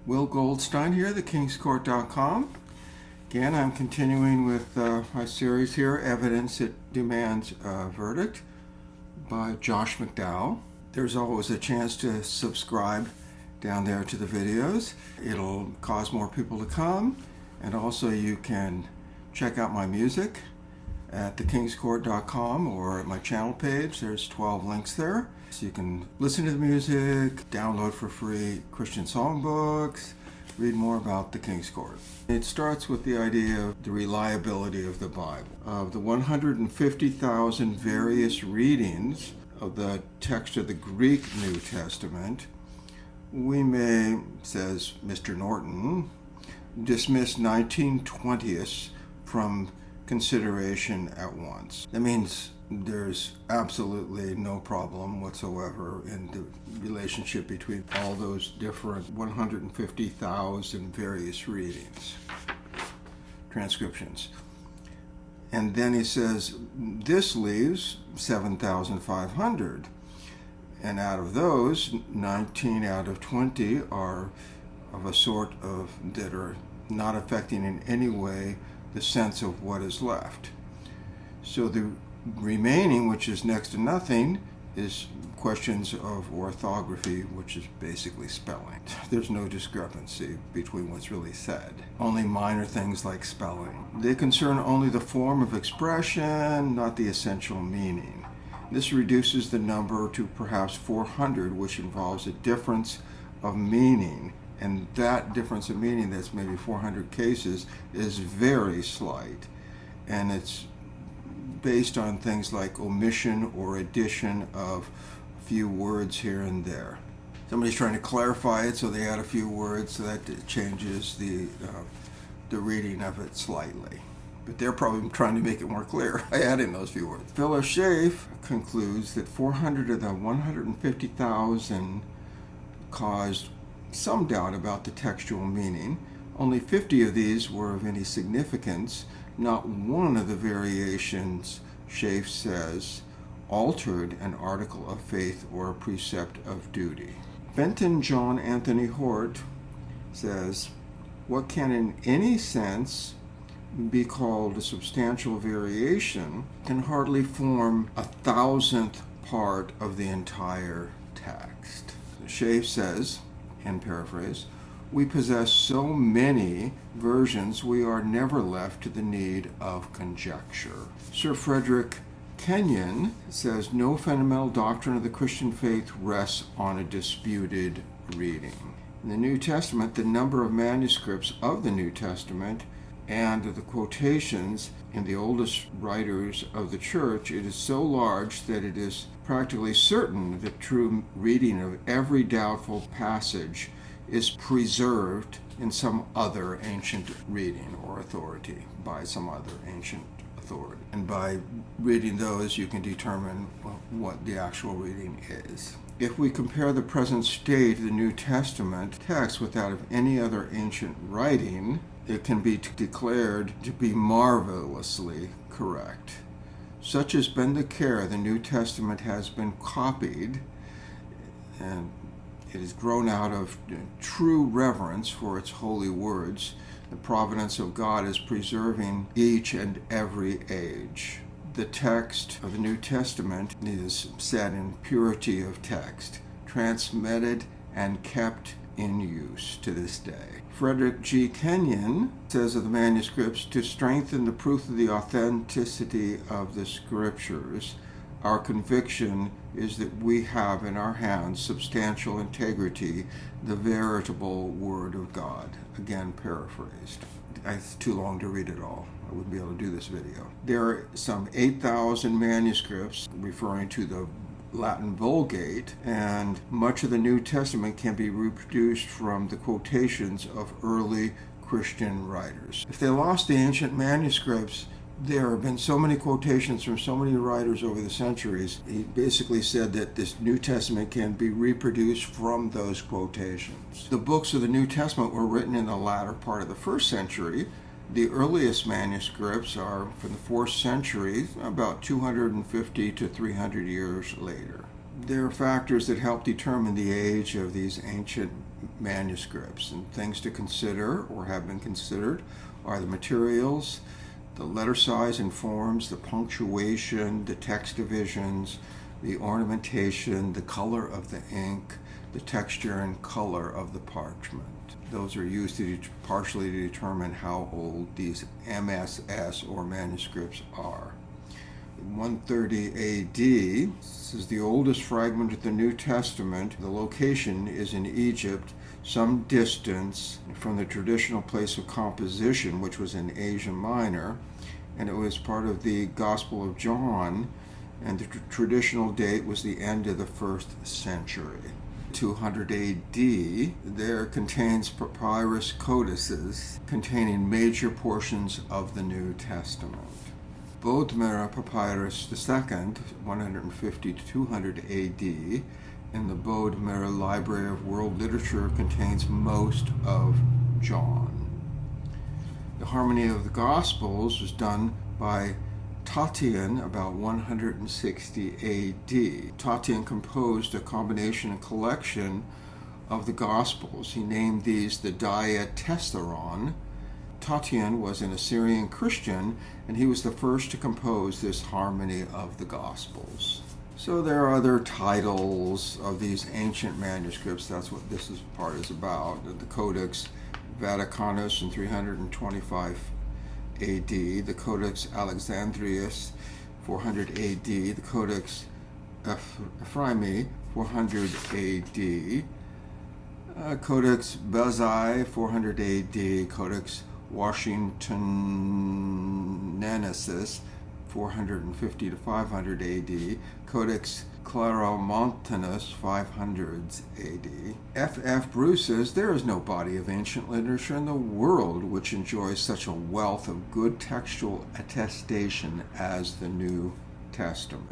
Will Goldstein here, thekingscourt.com. Again, I'm continuing with my series here, Evidence That Demands a Verdict by Josh McDowell. There's always a chance to subscribe down there to the videos. It'll cause more people to come, and also you can check out my music at thekingscourt.com or at my channel page. There's 12 links there. So you can listen to the music, download for free Christian songbooks, read more about the King's Court. It starts with the idea of the reliability of the Bible. Of the 150,000 various readings of the text of the Greek New Testament, we may, says Mr. Norton, dismiss 19/20ths from consideration at once. That means there's absolutely no problem whatsoever in the relationship between all those different 150,000 various readings, transcriptions. And then he says, this leaves 7,500. And out of those, 19 out of 20 are of a sort of that are not affecting in any way the sense of what is left. So the remaining, which is next to nothing, is questions of orthography, which is basically spelling. There's no discrepancy between what's really said. Only minor things like spelling. They concern only the form of expression, not the essential meaning. This reduces the number to perhaps 400, which involves a difference of meaning. And that difference of meaning, that's maybe 400 cases, is very slight. And it's based on things like omission or addition of a few words here and there. Somebody's trying to clarify it, so they add a few words, so that changes the reading of it slightly. But they're probably trying to make it more clear by adding those few words. Phyllis Schaff concludes that 400 of the 150,000 caused some doubt about the textual meaning. Only 50 of these were of any significance. Not one of the variations, Schaff says, altered an article of faith or a precept of duty. Benton John Anthony Hort says, what can in any sense be called a substantial variation can hardly form 1,000th part of the entire text. Schaff says, and paraphrase, we possess so many versions we are never left to the need of conjecture. Sir Frederick Kenyon says no fundamental doctrine of the Christian faith rests on a disputed reading. In the New Testament, the number of manuscripts of the New Testament and the quotations in the oldest writers of the church, it is so large that it is practically certain that true reading of every doubtful passage is preserved in some other ancient reading or authority, by some other ancient authority. And by reading those, you can determine what the actual reading is. If we compare the present state of the New Testament text with that of any other ancient writing, it can be declared to be marvelously correct. Such has been the care the New Testament has been copied, and it has grown out of true reverence for its holy words. The providence of God is preserving each and every age. The text of the New Testament is set in purity of text, transmitted and kept in use to this day. Frederick G. Kenyon says of the manuscripts, to strengthen the proof of the authenticity of the scriptures, our conviction is that we have in our hands substantial integrity, the veritable Word of God. Again, paraphrased. It's too long to read it all. I wouldn't be able to do this video. There are some 8,000 manuscripts referring to the Latin Vulgate, and much of the New Testament can be reproduced from the quotations of early Christian writers. If they lost the ancient manuscripts, there have been so many quotations from so many writers over the centuries. He basically said that this New Testament can be reproduced from those quotations. The books of the New Testament were written in the latter part of the first century. The earliest manuscripts are from the 4th century, about 250 to 300 years later. There are factors that help determine the age of these ancient manuscripts. And things to consider, or have been considered, are the materials, the letter size and forms, the punctuation, the text divisions, the ornamentation, the color of the ink, the texture and color of the parchment. Those are used to partially to determine how old these MSS or manuscripts are. 130 AD, this is the oldest fragment of the New Testament. The location is in Egypt, some distance from the traditional place of composition, which was in Asia Minor, and it was part of the Gospel of John, and the traditional date was the end of the 1st century. 200 AD, there contains papyrus codices containing major portions of the New Testament. Bodmer Papyrus II, 150 to 200 AD, in the Bodmer Library of World Literature contains most of John. The Harmony of the Gospels was done by Tatian about 160 AD. Tatian composed a combination and collection of the Gospels. He named these the Diatessaron. Tatian was an Assyrian Christian, and he was the first to compose this harmony of the Gospels. So there are other titles of these ancient manuscripts. That's what this part is about. The Codex Vaticanus in 325 AD, the Codex Alexandrinus, 400 AD, the Codex Ephraimi, 400 AD, Codex Bezae, 400 AD, Codex Washingtonensis, 450 to 500 AD, Codex Claromontanus, 500s AD. F. Bruce says, there is no body of ancient literature in the world which enjoys such a wealth of good textual attestation as the New Testament.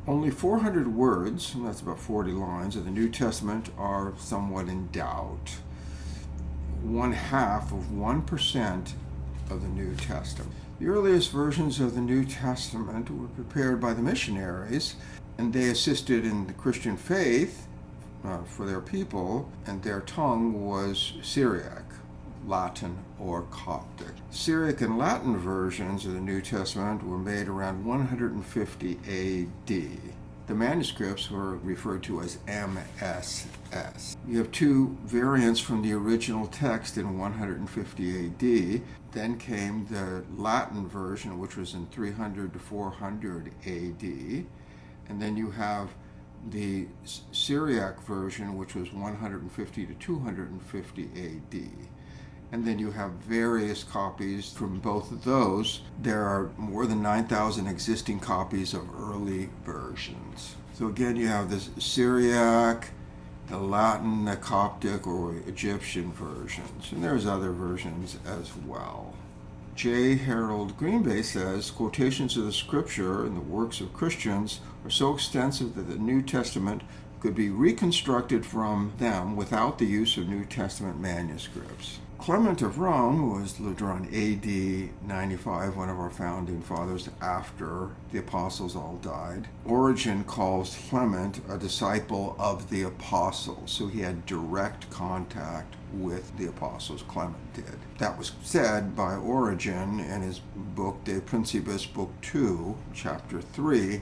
Only 400 words, and that's about 40 lines, of the New Testament are somewhat in doubt. 0.5% of the New Testament. The earliest versions of the New Testament were prepared by the missionaries, and they assisted in the Christian faith for their people, and their tongue was Syriac, Latin, or Coptic. Syriac and Latin versions of the New Testament were made around 150 AD. The manuscripts were referred to as MSS. You have two variants from the original text in 150 AD. Then came the Latin version, which was in 300 to 400 AD. And then you have the Syriac version, which was 150 to 250 AD. And then you have various copies from both of those. There are more than 9,000 existing copies of early versions. So again, you have the Syriac, the Latin, the Coptic, or Egyptian versions. And there's other versions as well. J. Harold Greenbay says, quotations of the scripture and the works of Christians are so extensive that the New Testament could be reconstructed from them without the use of New Testament manuscripts. Clement of Rome, who lived around AD 95, one of our founding fathers after the apostles all died. Origen calls Clement a disciple of the apostles, so he had direct contact with the apostles. Clement did. That was said by Origen in his book De Principis, Book 2, Chapter 3.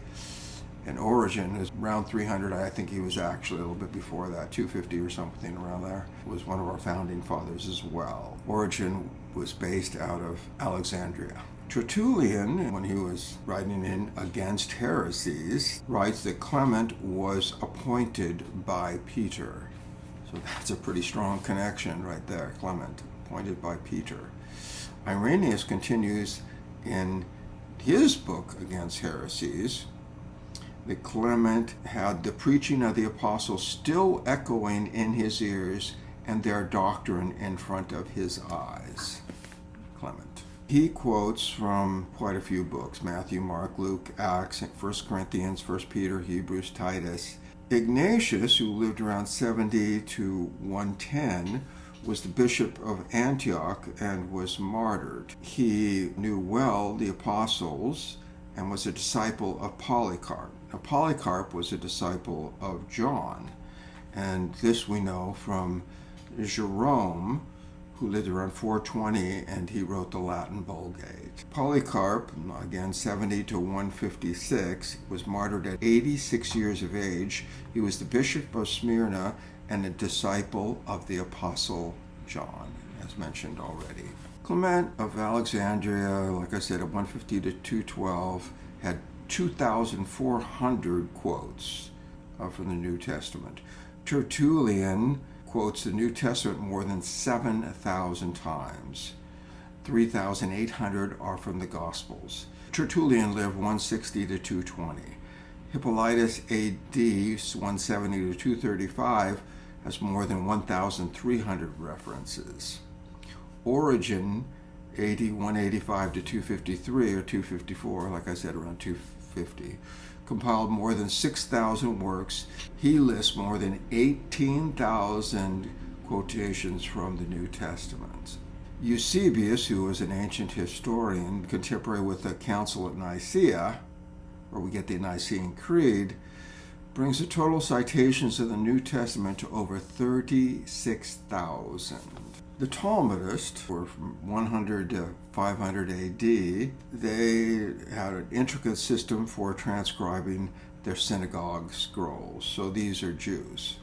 And Origen is around 300. I think he was actually a little bit before that, 250 or something around there. Was one of our founding fathers as well. Origen was based out of Alexandria. Tertullian, when he was writing in Against Heresies, writes that Clement was appointed by Peter. So that's a pretty strong connection right there, Clement, appointed by Peter. Irenaeus continues in his book Against Heresies that Clement had the preaching of the apostles still echoing in his ears and their doctrine in front of his eyes. Clement. He quotes from quite a few books: Matthew, Mark, Luke, Acts, 1 Corinthians, 1 Peter, Hebrews, Titus. Ignatius, who lived around 70 to 110, was the bishop of Antioch and was martyred. He knew well the apostles and was a disciple of Polycarp. Now, Polycarp was a disciple of John, and this we know from Jerome, who lived around 420, and he wrote the Latin Vulgate. Polycarp, again 70 to 156, was martyred at 86 years of age. He was the bishop of Smyrna and a disciple of the Apostle John, as mentioned already. Clement of Alexandria, like I said, at 150 to 212, had 2,400 quotes from the New Testament. Tertullian quotes the New Testament more than 7,000 times. 3,800 are from the Gospels. Tertullian lived 160 to 220. Hippolytus A.D. 170 to 235 has more than 1,300 references. Origen, AD 185 to 253 or 254, like I said, around 250, compiled more than 6,000 works. He lists more than 18,000 quotations from the New Testament. Eusebius, who was an ancient historian, contemporary with the Council at Nicaea, where we get the Nicene Creed, brings the total citations of the New Testament to over 36,000. The Talmudists were from 100 to 500 AD. They had an intricate system for transcribing their synagogue scrolls. So these are Jews.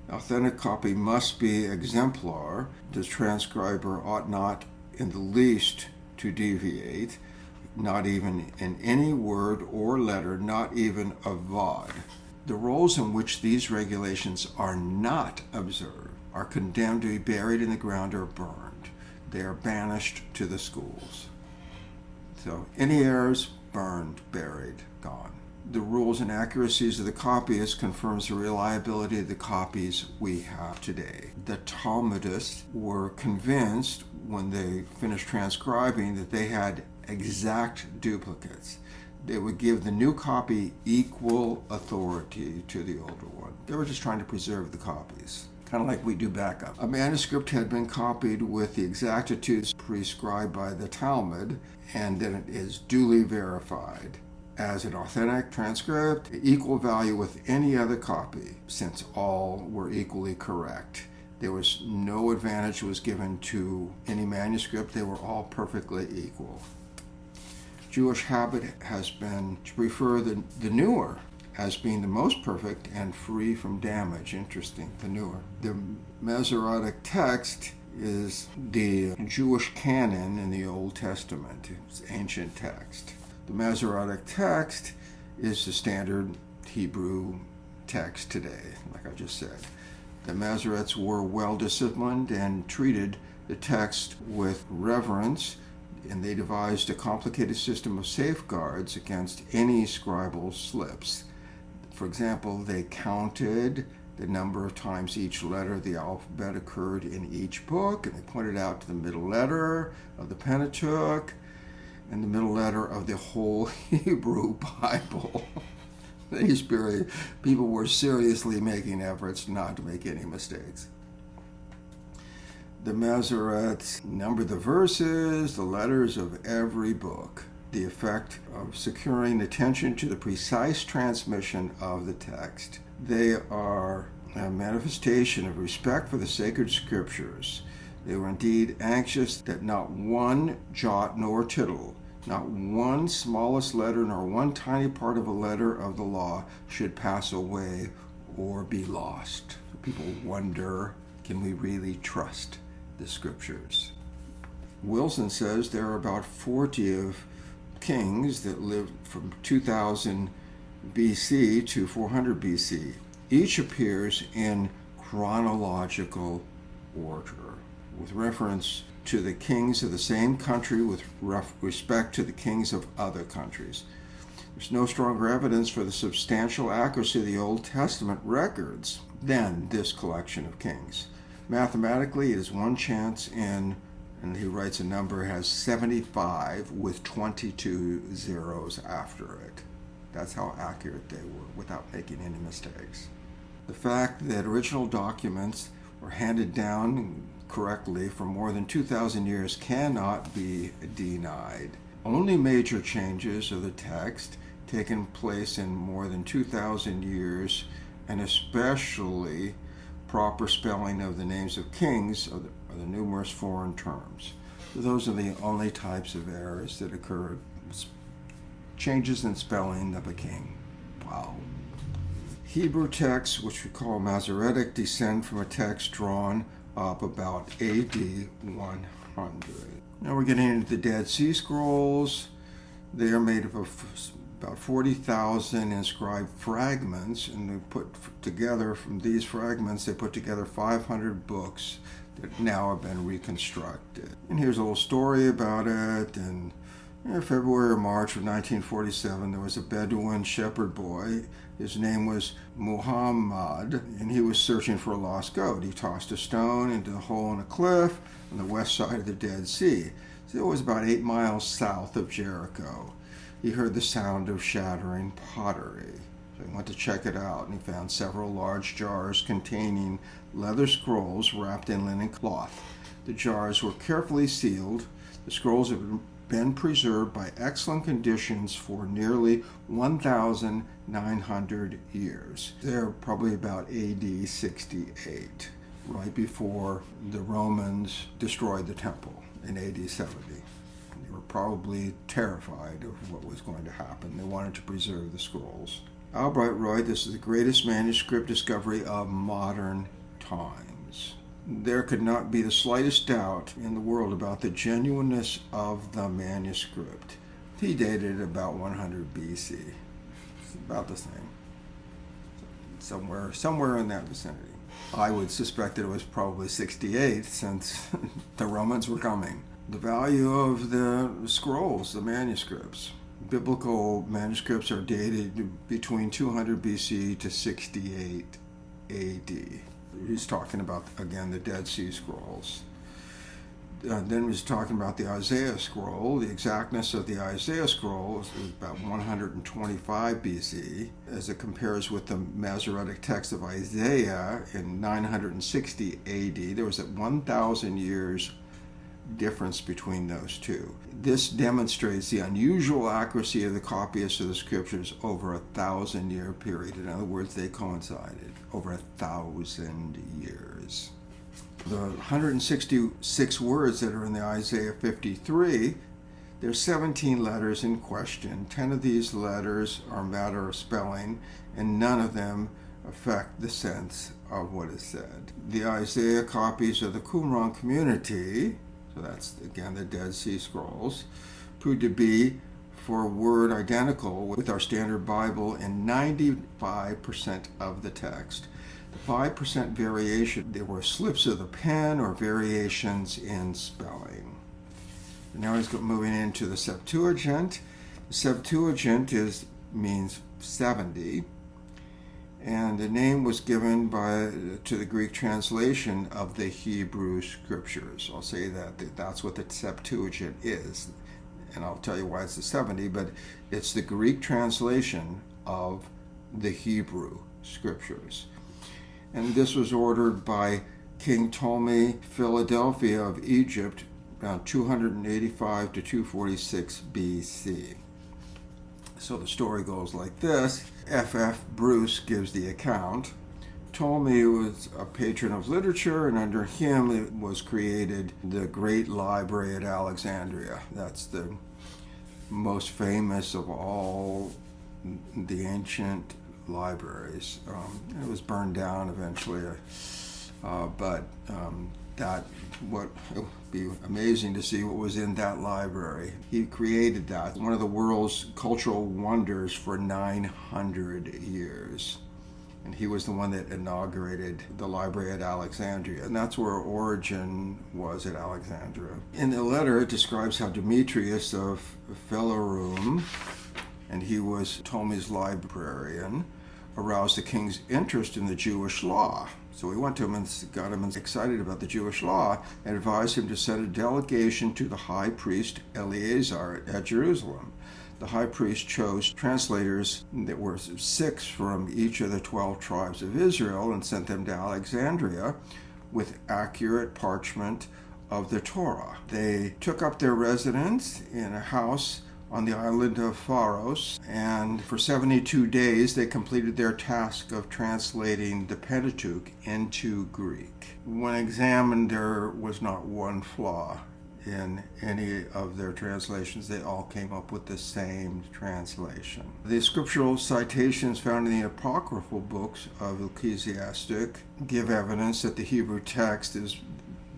Authentic copy must be exemplar. The transcriber ought not in the least to deviate, not even in any word or letter, not even a vod. The roles in which these regulations are not observed are condemned to be buried in the ground or burned. They are banished to the schools. So any errors, burned, buried, gone. The rules and accuracies of the copyists confirms the reliability of the copies we have today. The Talmudists were convinced when they finished transcribing that they had exact duplicates. They would give the new copy equal authority to the older one. They were just trying to preserve the copies, kind of like we do backup. A manuscript had been copied with the exactitudes prescribed by the Talmud, and then it is duly verified as an authentic transcript, equal value with any other copy, since all were equally correct. There was no advantage was given to any manuscript. They were all perfectly equal. Jewish habit has been to prefer the newer as being the most perfect and free from damage. Interesting, the newer. The Masoretic text is the Jewish canon in the Old Testament. It's ancient text. The Masoretic text is the standard Hebrew text today, like I just said. The Masoretes were well disciplined and treated the text with reverence, and they devised a complicated system of safeguards against any scribal slips. For example, they counted the number of times each letter of the alphabet occurred in each book, and they pointed out to the middle letter of the Pentateuch and the middle letter of the whole Hebrew Bible. These people were seriously making efforts not to make any mistakes. The Masoretes numbered the verses, the letters of every book, the effect of securing attention to the precise transmission of the text. They are a manifestation of respect for the sacred scriptures. They were indeed anxious that not one jot nor tittle, not one smallest letter nor one tiny part of a letter of the law should pass away or be lost. People wonder, can we really trust the scriptures? Wilson says there are about 40 of kings that lived from 2000 BC to 400 BC. Each appears in chronological order, with reference to the kings of the same country with respect to the kings of other countries. There's no stronger evidence for the substantial accuracy of the Old Testament records than this collection of kings. Mathematically, it is one chance in, and he writes a number, has 75 with 22 zeros after it. That's how accurate they were without making any mistakes. The fact that original documents were handed down correctly for more than 2,000 years cannot be denied. Only major changes of the text taken place in more than 2,000 years, and especially proper spelling of the names of kings or the numerous foreign terms. So those are the only types of errors that occur. Changes in spelling of a king. Wow. Hebrew texts, which we call Masoretic, descend from a text drawn up about AD 100. Now we're getting into the Dead Sea Scrolls. They are made up of about 40,000 inscribed fragments, and they put together, from these fragments, they put together 500 books that now have been reconstructed. And here's a little story about it. And in February or March of 1947, there was a Bedouin shepherd boy. His name was Muhammad, and he was searching for a lost goat. He tossed a stone into a hole in a cliff on the west side of the Dead Sea. So it was about 8 miles south of Jericho. He heard the sound of shattering pottery. So he went to check it out, and he found several large jars containing leather scrolls wrapped in linen cloth. The jars were carefully sealed. The scrolls have been preserved by excellent conditions for nearly 1,900 years. They're probably about AD 68, right before the Romans destroyed the temple in AD 70. They were probably terrified of what was going to happen. They wanted to preserve the scrolls. Albright wrote, "This is the greatest manuscript discovery of modern times." There could not be the slightest doubt in the world about the genuineness of the manuscript. He dated about 100 BC. It's about the same. Somewhere in that vicinity. I would suspect that it was probably 68, since the Romans were coming. The value of the scrolls, the manuscripts. Biblical manuscripts are dated between 200 BC to 68 AD. He's talking about, again, the Dead Sea Scrolls. Then he's talking about the Isaiah scroll. The exactness of the Isaiah scroll is about 125 BC, as it compares with the Masoretic text of Isaiah in 960 AD. There was a 1,000 years difference between those two. This demonstrates the unusual accuracy of the copyists of the scriptures over a 1,000-year period. In other words, they coincided over 1,000 years. The 166 words that are in the Isaiah 53, there's 17 letters in question. 10 of these letters are a matter of spelling, and none of them affect the sense of what is said. The Isaiah copies of the Qumran community, so that's, again, the Dead Sea Scrolls, proved to be, for a word, identical with our standard Bible in 95% of the text. The 5% variation, there were slips of the pen or variations in spelling. Now he's moving into the Septuagint. The Septuagint means 70. And the name was given to the Greek translation of the Hebrew Scriptures. I'll say that's what the Septuagint is, and I'll tell you why it's the 70, but it's the Greek translation of the Hebrew Scriptures. And this was ordered by King Ptolemy Philadelphia of Egypt around 285 to 246 BC. So the story goes like this. F.F. Bruce gives the account. Ptolemy was a patron of literature, and under him it was created the Great Library at Alexandria. That's the most famous of all the ancient libraries. It was burned down eventually, but that would be amazing to see what was in that library. He created that, one of the world's cultural wonders, for 900 years. And he was the one that inaugurated the library at Alexandria. And that's where Origen was, at Alexandria. In the letter, it describes how Demetrius of Phalerum, and he was Ptolemy's librarian, aroused the king's interest in the Jewish law. So he went to him and got him excited about the Jewish law and advised him to send a delegation to the high priest Eleazar at Jerusalem. The high priest chose translators that were 6 from each of the 12 tribes of Israel and sent them to Alexandria with accurate parchment of the Torah. They took up their residence in a house on the island of Pharos, and for 72 days they completed their task of translating the Pentateuch into Greek. When examined, there was not one flaw in any of their translations. They all came up with the same translation. The scriptural citations found in the apocryphal books of Ecclesiastic give evidence that the Hebrew text is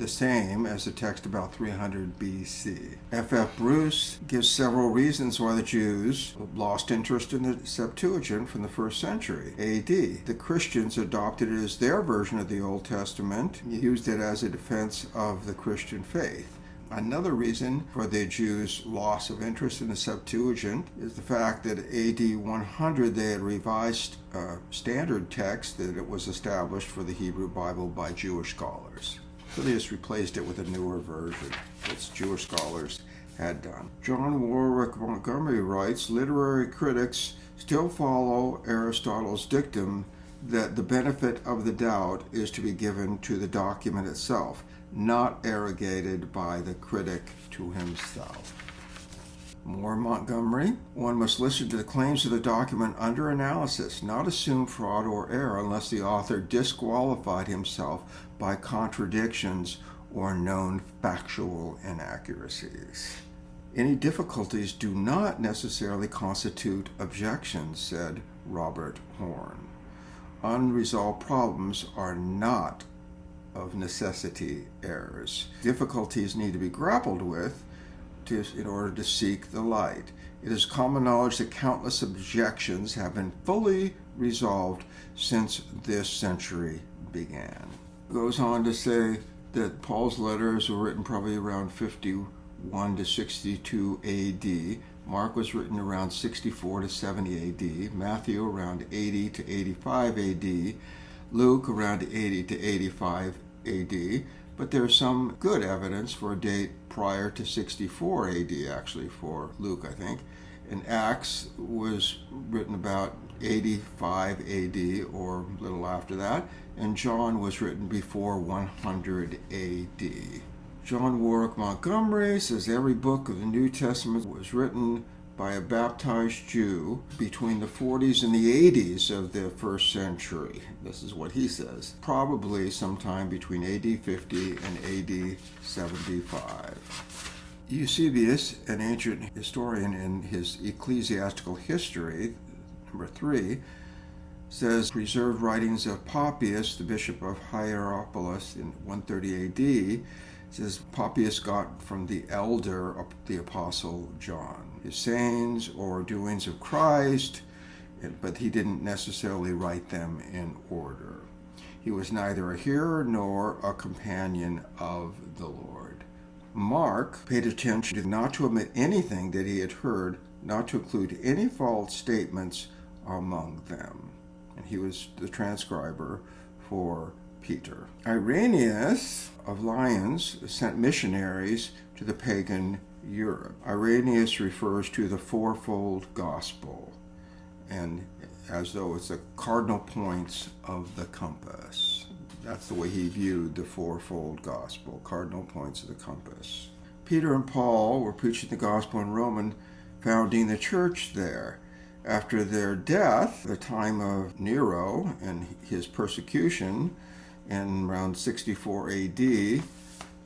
the same as the text about 300 BC. F.F. Bruce gives several reasons why the Jews lost interest in the Septuagint from the 1st century AD. The Christians adopted it as their version of the Old Testament and used it as a defense of the Christian faith. Another reason for the Jews' loss of interest in the Septuagint is the fact that AD 100 they had revised a standard text that it was established for the Hebrew Bible by Jewish scholars. So they just replaced it with a newer version that Jewish scholars had done. John Warwick Montgomery writes, literary critics still follow Aristotle's dictum that the benefit of the doubt is to be given to the document itself, not arrogated by the critic to himself. More Montgomery. One must listen to the claims of the document under analysis, not assume fraud or error unless the author disqualified himself by contradictions or known factual inaccuracies. Any difficulties do not necessarily constitute objections, said Robert Horn. Unresolved problems are not of necessity errors. Difficulties need to be grappled with in order to seek the light. It is common knowledge that countless objections have been fully resolved since this century began. It goes on to say that Paul's letters were written probably around 51 to 62 AD. Mark was written around 64 to 70 AD. Matthew around 80 to 85 AD. Luke around 80 to 85 AD. But there's some good evidence for a date prior to 64 AD, actually, for Luke, I think. And Acts was written about 85 AD or a little after that. And John was written before 100 AD. John Warwick Montgomery says every book of the New Testament was written by a baptized Jew between the 40s and the 80s of the 1st century. This is what he says. Probably sometime between AD 50 and AD 75. Eusebius, an ancient historian in his Ecclesiastical History, number 3, says preserved writings of Papias, the bishop of Hierapolis in 130 AD, says Papias got from the elder of the Apostle John his sayings or doings of Christ, but he didn't necessarily write them in order. He was neither a hearer nor a companion of the Lord. Mark paid attention not to omit anything that he had heard, not to include any false statements among them. And he was the transcriber for Peter. Irenaeus of Lyons sent missionaries to the pagan Europe. Irenaeus refers to the fourfold gospel, and as though it's the cardinal points of the compass. That's the way he viewed the fourfold gospel, cardinal points of the compass. Peter and Paul were preaching the gospel in Rome and founding the church there. After their death, the time of Nero and his persecution in around 64 AD,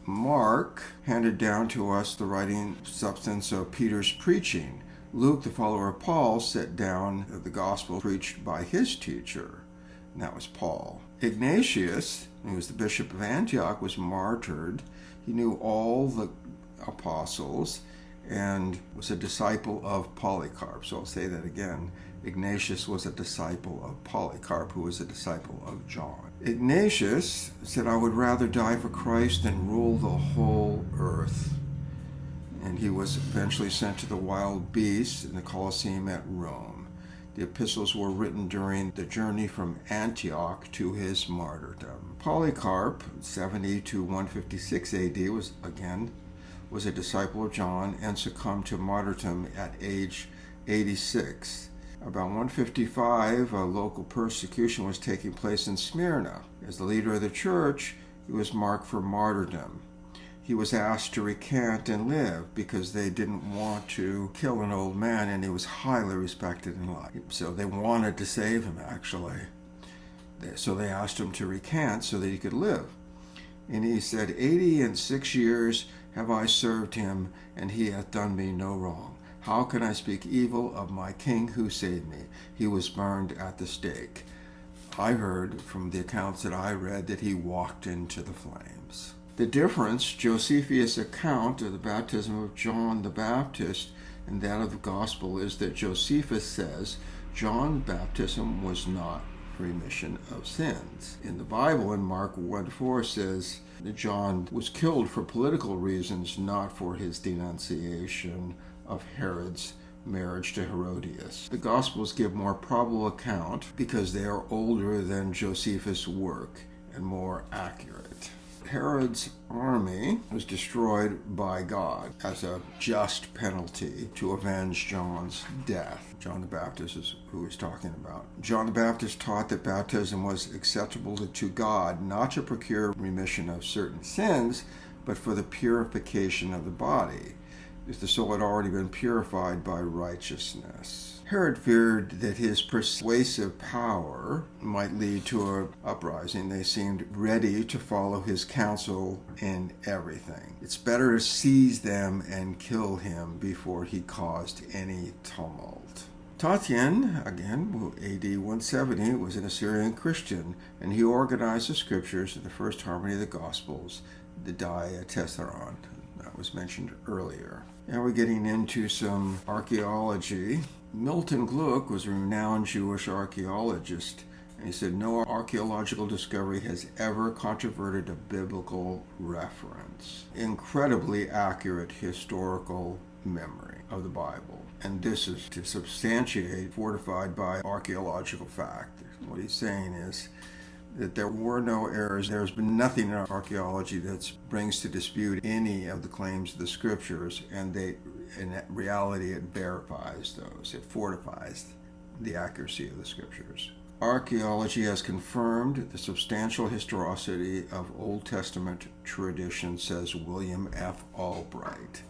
Mark handed down to us the writing substance of Peter's preaching. Luke, the follower of Paul, set down the gospel preached by his teacher, and that was Paul. Ignatius, who was the bishop of Antioch, was martyred. He knew all the apostles and was a disciple of Polycarp. So I'll say that again. Ignatius was a disciple of Polycarp, who was a disciple of John. Ignatius said, I would rather die for Christ than rule the whole earth. And he was eventually sent to the wild beasts in the Colosseum at Rome. The epistles were written during the journey from Antioch to his martyrdom. Polycarp, 70 to 156 AD, was a disciple of John and succumbed to martyrdom at age 86. About 155, a local persecution was taking place in Smyrna. As the leader of the church, he was marked for martyrdom. he was asked to recant and live because they didn't want to kill an old man, and he was highly respected in life. So they wanted to save him, actually. So they asked him to recant so that he could live. And he said, 86 years have I served him, and he hath done me no wrong. How can I speak evil of my king who saved me? He was burned at the stake. I heard from the accounts that I read that he walked into the flames. The difference, Josephus' account of the baptism of John the Baptist and that of the gospel, is that Josephus says John's baptism was not remission of sins. In the Bible, in Mark 1:4 says that John was killed for political reasons, not for his denunciation of Herod's marriage to Herodias. The Gospels give more probable account because they are older than Josephus' work and more accurate. Herod's army was destroyed by God as a just penalty to avenge John's death. John the Baptist is who he's talking about. John the Baptist taught that baptism was acceptable to God, not to procure remission of certain sins, but for the purification of the body, if the soul had already been purified by righteousness. Herod feared that his persuasive power might lead to an uprising. They seemed ready to follow his counsel in everything. It's better to seize them and kill him before he caused any tumult. Tatian, again, AD 170, was an Assyrian Christian, and he organized the scriptures in the first harmony of the Gospels, the Diatessaron, that was mentioned earlier. Now we're getting into some archaeology. Milton Gluck was a renowned Jewish archaeologist, and he said no archaeological discovery has ever controverted a biblical reference. Incredibly accurate historical memory of the Bible. And this is to substantiate, fortified by archaeological fact. What he's saying is that there were no errors. There's been nothing in archaeology that brings to dispute any of the claims of the scriptures, and in reality it verifies those. It fortifies the accuracy of the scriptures. Archaeology has confirmed the substantial historicity of Old Testament tradition, says William F. Albright.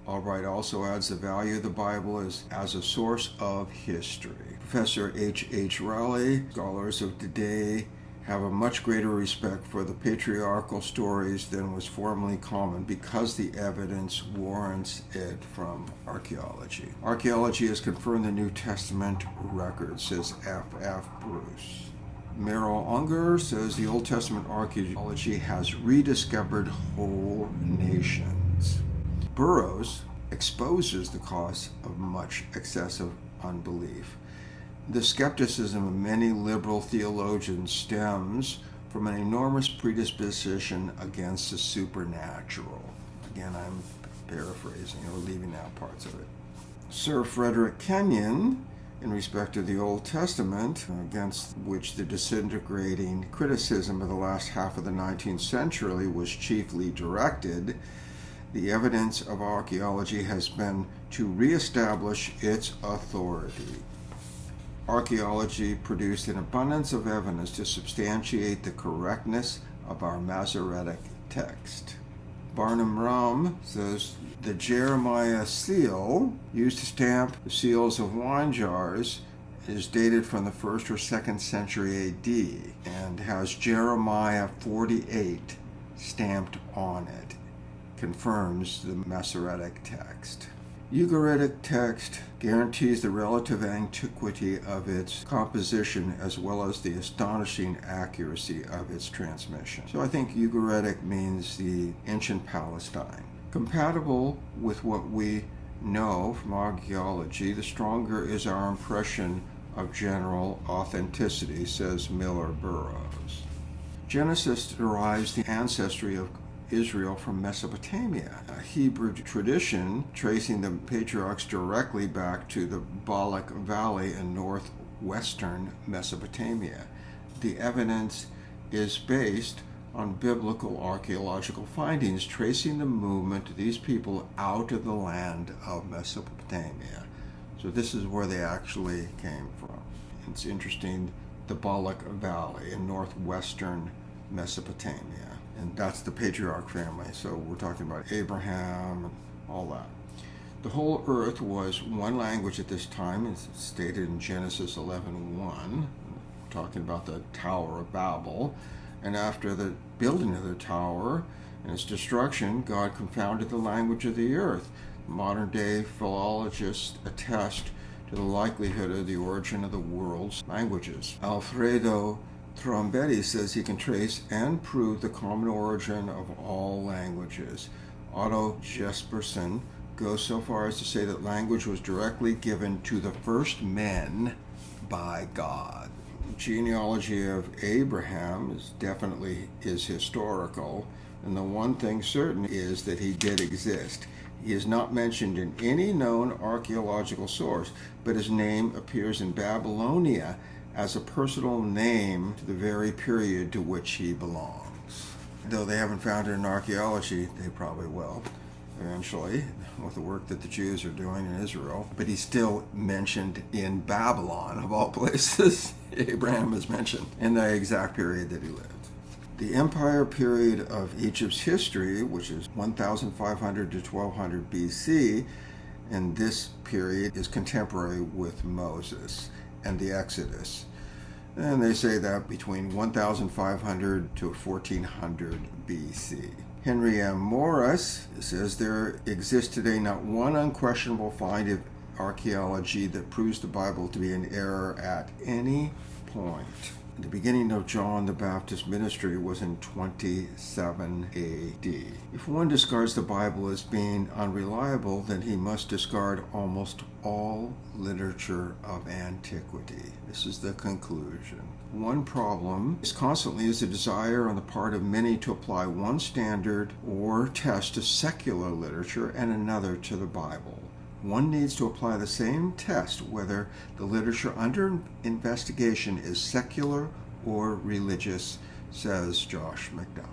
Albright also adds the value of the Bible as a source of history. Professor H. Rowley, scholars of today have a much greater respect for the patriarchal stories than was formerly common because the evidence warrants it from archaeology. Archaeology has confirmed the New Testament record, says F. Bruce. Merrill Unger says the Old Testament archaeology has rediscovered whole nations. Burroughs exposes the cause of much excessive unbelief. The skepticism of many liberal theologians stems from an enormous predisposition against the supernatural. Again, I'm paraphrasing or leaving out parts of it. Sir Frederick Kenyon, in respect to the Old Testament, against which the disintegrating criticism of the last half of the 19th century was chiefly directed, the evidence of archaeology has been to reestablish its authority. Archaeology produced an abundance of evidence to substantiate the correctness of our Masoretic text. Barnum Rum says the Jeremiah seal, used to stamp the seals of wine jars, is dated from the 1st or 2nd century AD and has Jeremiah 48 stamped on it. Confirms the Masoretic text. Ugaritic text guarantees the relative antiquity of its composition as well as the astonishing accuracy of its transmission. So I think Ugaritic means the ancient Palestine. Compatible with what we know from archaeology, the stronger is our impression of general authenticity, says Miller Burroughs. Genesis derives the ancestry of Israel from Mesopotamia, a Hebrew tradition tracing the patriarchs directly back to the Balak Valley in northwestern Mesopotamia. The evidence is based on biblical archaeological findings tracing the movement of these people out of the land of Mesopotamia. So this is where they actually came from. It's interesting, the Balak Valley in northwestern Mesopotamia. And that's the patriarch family. So we're talking about Abraham and all that. The whole earth was one language at this time. It's stated in Genesis 11:1, talking about the Tower of Babel. And after the building of the tower and its destruction, God confounded the language of the earth. Modern day philologists attest to the likelihood of the origin of the world's languages. Alfredo Trombetti says he can trace and prove the common origin of all languages. Otto Jespersen goes so far as to say that language was directly given to the first men by God. The genealogy of Abraham is historical, and the one thing certain is that he did exist. He is not mentioned in any known archaeological source, but his name appears in Babylonia as a personal name to the very period to which he belongs. Though they haven't found it in archaeology, they probably will eventually, with the work that the Jews are doing in Israel. But he's still mentioned in Babylon, of all places. Abraham is mentioned in the exact period that he lived. The empire period of Egypt's history, which is 1500 to 1200 BC, and this period is contemporary with Moses and the Exodus. And they say that between 1500 to 1400 BC. Henry M. Morris says there exists today not one unquestionable find of archaeology that proves the Bible to be in error at any point. The beginning of John the Baptist ministry was in 27 AD. If one discards the Bible as being unreliable, then he must discard almost all literature of antiquity. This is the conclusion. One problem is constantly the desire on the part of many to apply one standard or test to secular literature and another to the Bible. One needs to apply the same test whether the literature under investigation is secular or religious, says Josh McDowell.